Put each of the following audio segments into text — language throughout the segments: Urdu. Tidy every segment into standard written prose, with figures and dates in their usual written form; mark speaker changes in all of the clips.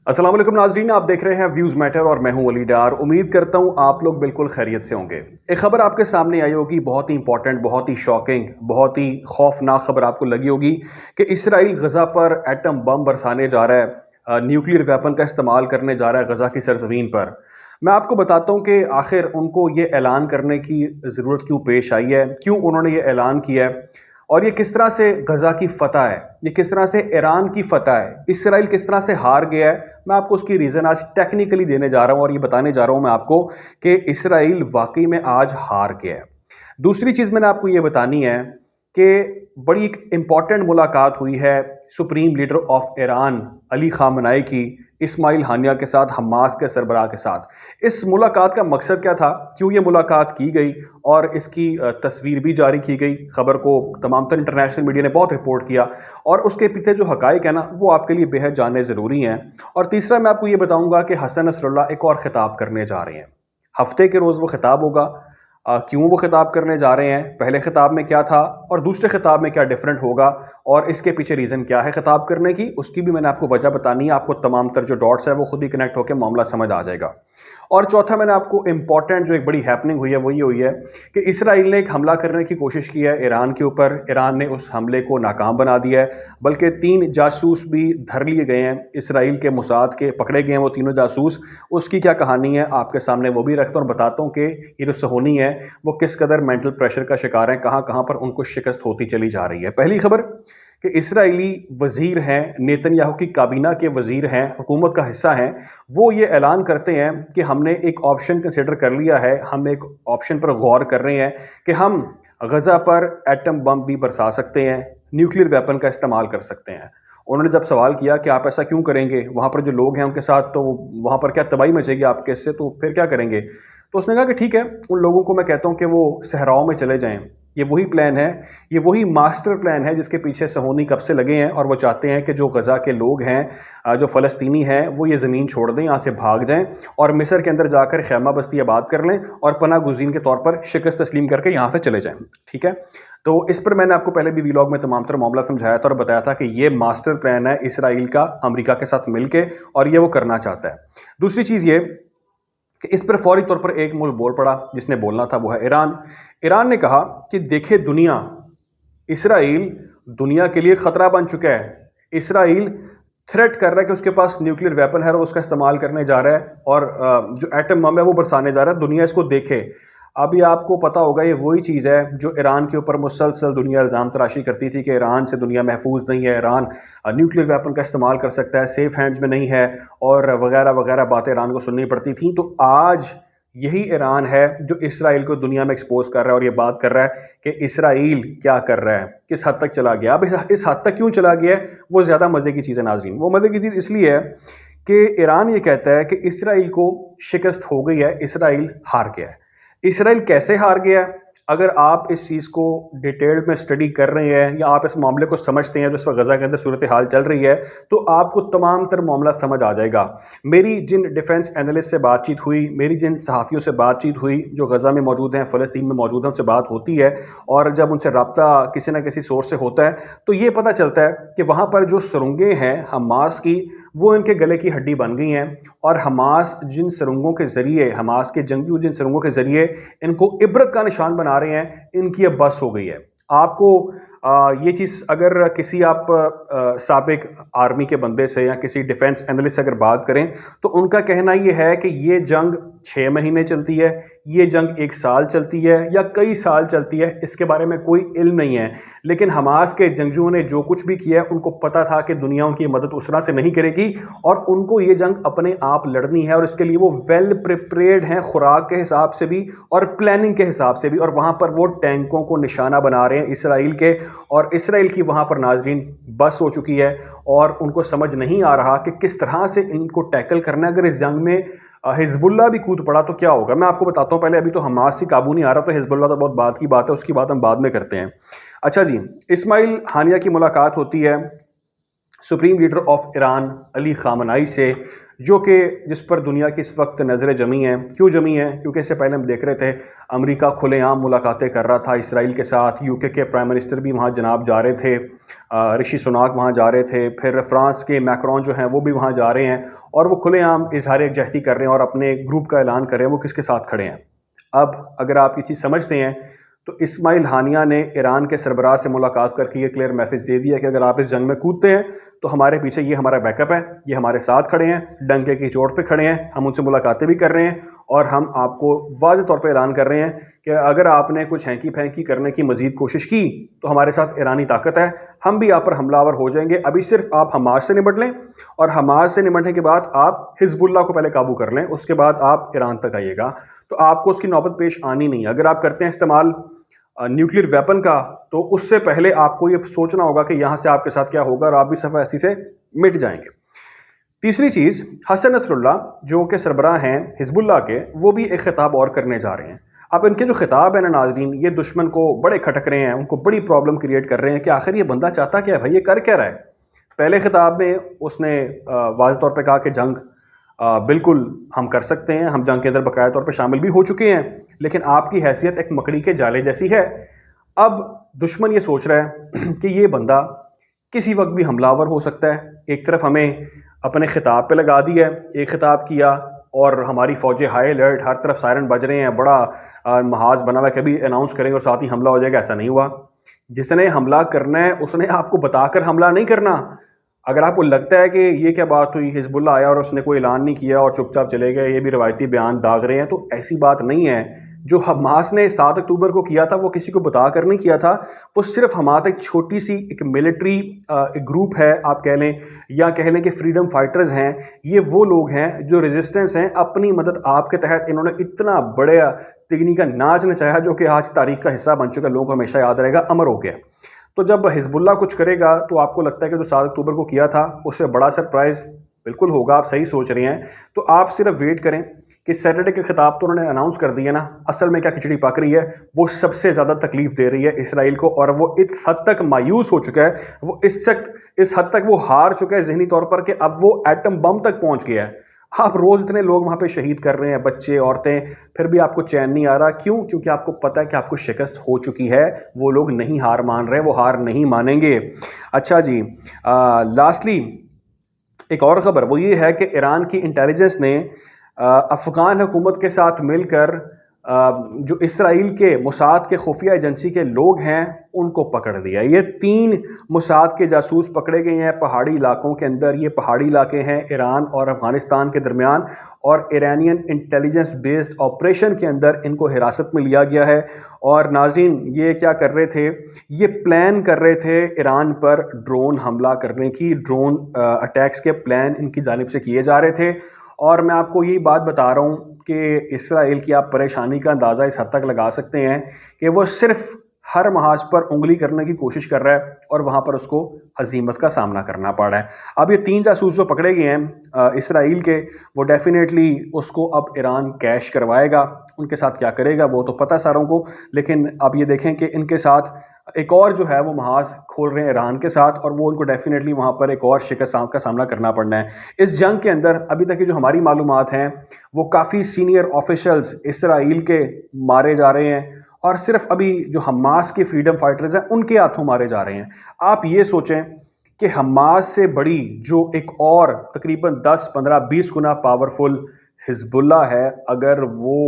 Speaker 1: السلام علیکم ناظرین، آپ دیکھ رہے ہیں ویوز میٹر اور میں ہوں ولی ڈار۔ امید کرتا ہوں آپ لوگ بالکل خیریت سے ہوں گے۔ ایک خبر آپ کے سامنے آئی ہوگی، بہت ہی امپورٹنٹ، بہت ہی شاکنگ، بہت ہی خوفناک خبر آپ کو لگی ہوگی کہ اسرائیل غزہ پر ایٹم بم برسانے جا رہا ہے، نیوکلیر ویپن کا استعمال کرنے جا رہا ہے غزہ کی سرزمین پر۔ میں آپ کو بتاتا ہوں کہ آخر ان کو یہ اعلان کرنے کی ضرورت کیوں پیش آئی ہے، کیوں انہوں نے یہ اعلان کیا ہے، اور یہ کس طرح سے غزہ کی فتح ہے، یہ کس طرح سے ایران کی فتح ہے، اسرائیل کس طرح سے ہار گیا ہے۔ میں آپ کو اس کی ریزن آج ٹیکنیکلی دینے جا رہا ہوں اور یہ بتانے جا رہا ہوں میں آپ کو کہ اسرائیل واقعی میں آج ہار گیا ہے۔ دوسری چیز میں نے آپ کو یہ بتانی ہے کہ بڑی ایک امپورٹنٹ ملاقات ہوئی ہے سپریم لیڈر آف ایران علی خامنائی کی اسماعیل ہانیہ کے ساتھ، حماس کے سربراہ کے ساتھ۔ اس ملاقات کا مقصد کیا تھا، کیوں یہ ملاقات کی گئی، اور اس کی تصویر بھی جاری کی گئی۔ خبر کو تمام تر انٹرنیشنل میڈیا نے بہت رپورٹ کیا، اور اس کے پیچھے جو حقائق ہیں نا وہ آپ کے لیے بے حد جاننے ضروری ہیں۔ اور تیسرا میں آپ کو یہ بتاؤں گا کہ حسن نصر اللہ ایک اور خطاب کرنے جا رہے ہیں، ہفتے کے روز وہ خطاب ہوگا۔ کیوں وہ خطاب کرنے جا رہے ہیں، پہلے خطاب میں کیا تھا اور دوسرے خطاب میں کیا ڈیفرنٹ ہوگا، اور اس کے پیچھے ریزن کیا ہے خطاب کرنے کی، اس کی بھی میں نے آپ کو وجہ بتانی ہے۔ آپ کو تمام تر جو ڈاٹس ہے وہ خود ہی کنیکٹ ہو کے معاملہ سمجھ آ جائے گا۔ اور چوتھا میں نے آپ کو امپورٹنٹ جو ایک بڑی ہیپننگ ہوئی ہے وہ یہ ہوئی ہے کہ اسرائیل نے ایک حملہ کرنے کی کوشش کی ہے ایران کے اوپر، ایران نے اس حملے کو ناکام بنا دیا ہے، بلکہ 3 جاسوس بھی دھر لیے گئے ہیں، اسرائیل کے موساد کے پکڑے گئے ہیں وہ تینوں جاسوس۔ اس کی کیا کہانی ہے آپ کے سامنے وہ بھی رکھتا ہوں اور بتاتا ہوں کہ یہ جو صہیونی ہے وہ کس قدر مینٹل پریشر کا شکار ہیں، کہاں کہاں پر ان کو شکست ہوتی چلی جا رہی ہے۔ پہلی خبر کہ اسرائیلی وزیر ہیں، نیتن یاہو کی کابینہ کے وزیر ہیں، حکومت کا حصہ ہیں، وہ یہ اعلان کرتے ہیں کہ ہم نے ایک آپشن کنسیڈر کر لیا ہے، ہم ایک آپشن پر غور کر رہے ہیں کہ ہم غزہ پر ایٹم بم بھی برسا سکتے ہیں، نیوکلیر ویپن کا استعمال کر سکتے ہیں۔ انہوں نے جب سوال کیا کہ آپ ایسا کیوں کریں گے، وہاں پر جو لوگ ہیں ان کے ساتھ تو وہاں پر کیا تباہی مچے گی آپ کے، اس سے تو پھر کیا کریں گے، تو اس نے کہا کہ ٹھیک ہے، ان لوگوں کو میں کہتا ہوں کہ وہ صحراؤں میں چلے جائیں۔ یہ وہی پلان ہے، یہ وہی ماسٹر پلان ہے جس کے پیچھے صہیونی کب سے لگے ہیں، اور وہ چاہتے ہیں کہ جو غزہ کے لوگ ہیں، جو فلسطینی ہیں، وہ یہ زمین چھوڑ دیں، یہاں سے بھاگ جائیں اور مصر کے اندر جا کر خیمہ بستی آباد کر لیں اور پناہ گزین کے طور پر شکست تسلیم کر کے یہاں سے چلے جائیں۔ ٹھیک ہے، تو اس پر میں نے آپ کو پہلے بھی ویلاگ میں تمام تر معاملہ سمجھایا تھا اور بتایا تھا کہ یہ ماسٹر پلان ہے اسرائیل کا امریکہ کے ساتھ مل کے، اور یہ وہ کرنا چاہتا ہے۔ دوسری چیز یہ کہ اس پر فوری طور پر ایک ملک بول پڑا جس نے بولنا تھا، وہ ہے ایران۔ ایران نے کہا کہ دیکھے دنیا، اسرائیل دنیا کے لیے خطرہ بن چکا ہے، اسرائیل تھریٹ کر رہا ہے کہ اس کے پاس نیوکلیر ویپن ہے اور اس کا استعمال کرنے جا رہا ہے، اور جو ایٹم بم ہے وہ برسانے جا رہا ہے، دنیا اس کو دیکھے۔ ابھی آپ کو پتا ہوگا یہ وہی چیز ہے جو ایران کے اوپر مسلسل دنیا الزام تراشی کرتی تھی کہ ایران سے دنیا محفوظ نہیں ہے، ایران نیوکلیر ویپن کا استعمال کر سکتا ہے، سیف ہینڈز میں نہیں ہے، اور وغیرہ وغیرہ باتیں ایران کو سننی پڑتی تھیں۔ تو آج یہی ایران ہے جو اسرائیل کو دنیا میں ایکسپوز کر رہا ہے اور یہ بات کر رہا ہے کہ اسرائیل کیا کر رہا ہے، کس حد تک چلا گیا۔ اب اس حد تک کیوں چلا گیا ہے وہ زیادہ مزے کی چیز ہے ناظرین، وہ مزے کی چیز اس لیے ہے کہ ایران یہ کہتا ہے کہ اسرائیل کو شکست ہو گئی ہے، اسرائیل ہار گیا ہے۔ اسرائیل کیسے ہار گیا ہے؟ اگر آپ اس چیز کو ڈیٹیل میں سٹڈی کر رہے ہیں یا آپ اس معاملے کو سمجھتے ہیں جو اس وقت غزہ کے اندر صورتحال چل رہی ہے، تو آپ کو تمام تر معاملہ سمجھ آ جائے گا۔ میری جن ڈیفنس اینالسٹ سے بات چیت ہوئی، میری جن صحافیوں سے بات چیت ہوئی جو غزہ میں موجود ہیں، فلسطین میں موجود ہیں، ان سے بات ہوتی ہے، اور جب ان سے رابطہ کسی نہ کسی سورس سے ہوتا ہے تو یہ پتہ چلتا ہے کہ وہاں پر جو سرنگیں ہیں حماس کی، وہ ان کے گلے کی ہڈی بن گئی ہیں، اور حماس جن سرنگوں کے ذریعے، حماس کے جنگجو جن سرنگوں کے ذریعے ان کو عبرت کا نشان بنا رہے ہیں، ان کی اب بس ہو گئی ہے۔ آپ کو یہ چیز اگر کسی آپ سابق آرمی کے بندے سے یا کسی ڈیفنس اینالسٹ سے اگر بات کریں تو ان کا کہنا یہ ہے کہ یہ جنگ 6 مہینے چلتی ہے، یہ جنگ 1 سال چلتی ہے یا کئی سال چلتی ہے، اس کے بارے میں کوئی علم نہیں ہے۔ لیکن حماس کے جنگجوؤں نے جو کچھ بھی کیا ہے ان کو پتا تھا کہ دنیا ان کی مدد اس طرح سے نہیں کرے گی، اور ان کو یہ جنگ اپنے آپ لڑنی ہے، اور اس کے لیے وہ ویل پریپریڈ ہیں، خوراک کے حساب سے بھی اور پلاننگ کے حساب سے بھی، اور وہاں پر وہ ٹینکوں کو نشانہ بنا رہے ہیں اسرائیل کے، اور اسرائیل کی وہاں پر ناظرین بس ہو چکی ہے، اور ان کو سمجھ نہیں آ رہا کہ کس طرح سے ان کو ٹیکل کرنا ہے۔ اگر اس جنگ میں حزب اللہ بھی کود پڑا تو کیا ہوگا، میں آپ کو بتاتا ہوں۔ پہلے ابھی تو حماس سے قابو نہیں آ رہا، تو حزب اللہ تو بہت بات کی بات ہے، اس کی بات ہم بعد میں کرتے ہیں۔ اچھا جی، اسماعیل ہانیہ کی ملاقات ہوتی ہے سپریم لیڈر آف ایران علی خامنائی سے، جو کہ جس پر دنیا کی اس وقت نظریں جمی ہیں. کیوں جمی ہیں؟ کیونکہ اس سے پہلے ہم دیکھ رہے تھے امریکہ کھلے عام ملاقاتیں کر رہا تھا اسرائیل کے ساتھ. یو کے پرائم منسٹر بھی وہاں جناب جا رہے تھے, رشی سناک وہاں جا رہے تھے, پھر فرانس کے میکرون جو ہیں وہ بھی وہاں جا رہے ہیں, اور وہ کھلے عام اظہار یکجہتی کر رہے ہیں اور اپنے گروپ کا اعلان کر رہے ہیں وہ کس کے ساتھ کھڑے ہیں. اب اگر آپ یہ چیز سمجھتے ہیں تو اسماعیل ہانیہ نے ایران کے سربراہ سے ملاقات کر کے یہ کلیئر میسج دے دیا کہ اگر آپ اس جنگ میں کودتے ہیں تو ہمارے پیچھے یہ ہمارا بیک اپ ہے, یہ ہمارے ساتھ کھڑے ہیں, ڈنکے کی چوٹ پہ کھڑے ہیں, ہم ان سے ملاقاتیں بھی کر رہے ہیں, اور ہم آپ کو واضح طور پہ اعلان کر رہے ہیں کہ اگر آپ نے کچھ ہینکی پھینکی کرنے کی مزید کوشش کی تو ہمارے ساتھ ایرانی طاقت ہے, ہم بھی آپ پر حملہ آور ہو جائیں گے. ابھی صرف آپ حماس سے نمٹ لیں, اور حماس سے نمٹنے کے بعد آپ حزب اللہ کو پہلے قابو کر لیں, اس کے بعد آپ ایران تک آئیے گا. تو آپ کو اس کی نوبت پیش آنی نہیں. اگر آپ کرتے ہیں استعمال نیوکلیر ویپن کا تو اس سے پہلے آپ کو یہ سوچنا ہوگا کہ یہاں سے آپ کے ساتھ کیا ہوگا, اور آپ بھی صفحہ ایسی سے مٹ جائیں گے. تیسری چیز, حسن نصر اللہ جو کہ سربراہ ہیں حزب اللہ کے, وہ بھی ایک خطاب اور کرنے جا رہے ہیں. اب ان کے جو خطاب ہیں نا ناظرین, یہ دشمن کو بڑے کھٹک رہے ہیں, ان کو بڑی پرابلم کریٹ کر رہے ہیں کہ آخر یہ بندہ چاہتا کیا ہے بھائی, یہ کر کیا رہا ہے. پہلے خطاب میں اس نے واضح طور پہ کہا کہ جنگ بالکل ہم کر سکتے ہیں, ہم جنگ کے اندر باقاعدہ طور پہ شامل بھی ہو چکے ہیں, لیکن آپ کی حیثیت ایک مکڑی کے جالے جیسی ہے. اب دشمن یہ سوچ رہا ہے کہ یہ بندہ کسی وقت بھی حملہ آور ہو سکتا ہے. ایک طرف ہمیں اپنے خطاب پہ لگا دیا ہے, ایک خطاب کیا اور ہماری فوجیں ہائی الرٹ, ہر طرف سائرن بج رہے ہیں, بڑا محاذ بنا ہوا ہے, کبھی اناؤنس کریں گے اور ساتھ ہی حملہ ہو جائے گا. ایسا نہیں ہوا. جس نے حملہ کرنا ہے اس نے آپ کو بتا کر حملہ نہیں کرنا. اگر آپ کو لگتا ہے کہ یہ کیا بات ہوئی, حزب اللہ آیا اور اس نے کوئی اعلان نہیں کیا اور چپ چاپ چلے گئے, یہ بھی روایتی بیان داغ رہے ہیں, تو ایسی بات نہیں ہے. جو حماس نے 7 اکتوبر کو کیا تھا وہ کسی کو بتا کر نہیں کیا تھا, وہ صرف حماس ایک چھوٹی سی ایک ملٹری ایک گروپ ہے آپ کہہ لیں, یا کہہ لیں کہ فریڈم فائٹرز ہیں. یہ وہ لوگ ہیں جو ریزسٹنس ہیں, اپنی مدد آپ کے تحت انہوں نے اتنا بڑا تگنی کا ناچ نچایا جو کہ آج تاریخ کا حصہ بن چکا, لوگوں کو ہمیشہ یاد رہے گا, امر ہو گیا. تو جب حزب اللہ کچھ کرے گا تو آپ کو لگتا ہے کہ جو 7 اکتوبر کو کیا تھا اس سے بڑا سرپرائز بالکل ہوگا. آپ صحیح سوچ رہے ہیں. تو آپ صرف ویٹ کریں کہ سیٹرڈے کے خطاب تو انہوں نے اناؤنس کر دیا نا, اصل میں کیا کھچڑی پک رہی ہے, وہ سب سے زیادہ تکلیف دے رہی ہے اسرائیل کو, اور وہ اس حد تک مایوس ہو چکا ہے, وہ اس حد تک وہ ہار چکا ہے ذہنی طور پر کہ اب وہ ایٹم بم تک پہنچ گیا ہے. آپ روز اتنے لوگ وہاں پہ شہید کر رہے ہیں, بچے, عورتیں, پھر بھی آپ کو چین نہیں آ رہا. کیوں؟ کیونکہ آپ کو پتہ ہے کہ آپ کو شکست ہو چکی ہے. وہ لوگ نہیں ہار مان رہے, وہ ہار نہیں مانیں گے. اچھا جی, لاسٹلی ایک اور خبر وہ یہ ہے کہ ایران کی انٹیلیجنس نے افغان حکومت کے ساتھ مل کر جو اسرائیل کے موساد کے خفیہ ایجنسی کے لوگ ہیں ان کو پکڑ دیا. یہ 3 موساد کے جاسوس پکڑے گئے ہیں پہاڑی علاقوں کے اندر. یہ پہاڑی علاقے ہیں ایران اور افغانستان کے درمیان, اور ایرانین انٹیلیجنس بیسڈ آپریشن کے اندر ان کو حراست میں لیا گیا ہے. اور ناظرین یہ کیا کر رہے تھے, یہ پلان کر رہے تھے ایران پر ڈرون حملہ کرنے کی, ڈرون اٹیکس کے پلان ان کی جانب سے کیے جا رہے تھے. اور میں آپ کو یہی بات بتا رہا ہوں کہ اسرائیل کی آپ پریشانی کا اندازہ اس حد تک لگا سکتے ہیں کہ وہ صرف ہر محاذ پر انگلی کرنے کی کوشش کر رہا ہے اور وہاں پر اس کو ہزیمت کا سامنا کرنا پڑا ہے. اب یہ 3 جاسوس جو پکڑے گئے ہیں اسرائیل کے, وہ ڈیفینیٹلی اس کو اب ایران کیش کروائے گا. ان کے ساتھ کیا کرے گا وہ تو پتہ ساروں کو, لیکن اب یہ دیکھیں کہ ان کے ساتھ ایک اور جو ہے وہ محاذ کھول رہے ہیں ایران کے ساتھ, اور وہ ان کو ڈیفینیٹلی وہاں پر ایک اور شکست کا سامنا کرنا پڑنا ہے. اس جنگ کے اندر ابھی تک کی جو ہماری معلومات ہیں وہ کافی سینئر آفیشلز اسرائیل کے مارے جا رہے ہیں, اور صرف ابھی جو حماس کے فریڈم فائٹرز ہیں ان کے ہاتھوں مارے جا رہے ہیں. آپ یہ سوچیں کہ حماس سے بڑی جو ایک اور تقریباً 10, 15, 20 گنا پاورفل حزب اللہ ہے, اگر وہ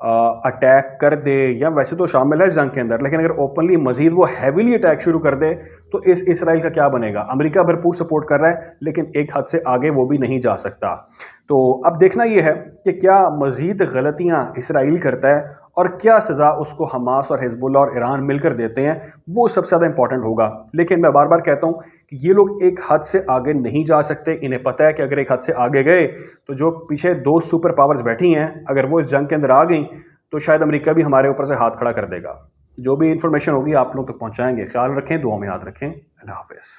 Speaker 1: اٹیک کر دے, یا ویسے تو شامل ہے جنگ کے اندر, لیکن اگر اوپنلی مزید وہ ہیویلی اٹیک شروع کر دے تو اس اسرائیل کا کیا بنے گا. امریکہ بھرپور سپورٹ کر رہا ہے لیکن ایک حد سے آگے وہ بھی نہیں جا سکتا. تو اب دیکھنا یہ ہے کہ کیا مزید غلطیاں اسرائیل کرتا ہے اور کیا سزا اس کو حماس اور حزب اللہ اور ایران مل کر دیتے ہیں, وہ سب سے زیادہ امپورٹنٹ ہوگا. لیکن میں بار بار کہتا ہوں کہ یہ لوگ ایک حد سے آگے نہیں جا سکتے. انہیں پتہ ہے کہ اگر ایک حد سے آگے گئے تو جو پیچھے 2 سپر پاورز بیٹھی ہیں اگر وہ اس جنگ کے اندر آ گئیں تو شاید امریکہ بھی ہمارے اوپر سے ہاتھ کھڑا کر دے گا. جو بھی انفارمیشن ہوگی آپ لوگ تک پہنچائیں گے. خیال رکھیں, دعاؤں میں یاد رکھیں. اللہ حافظ.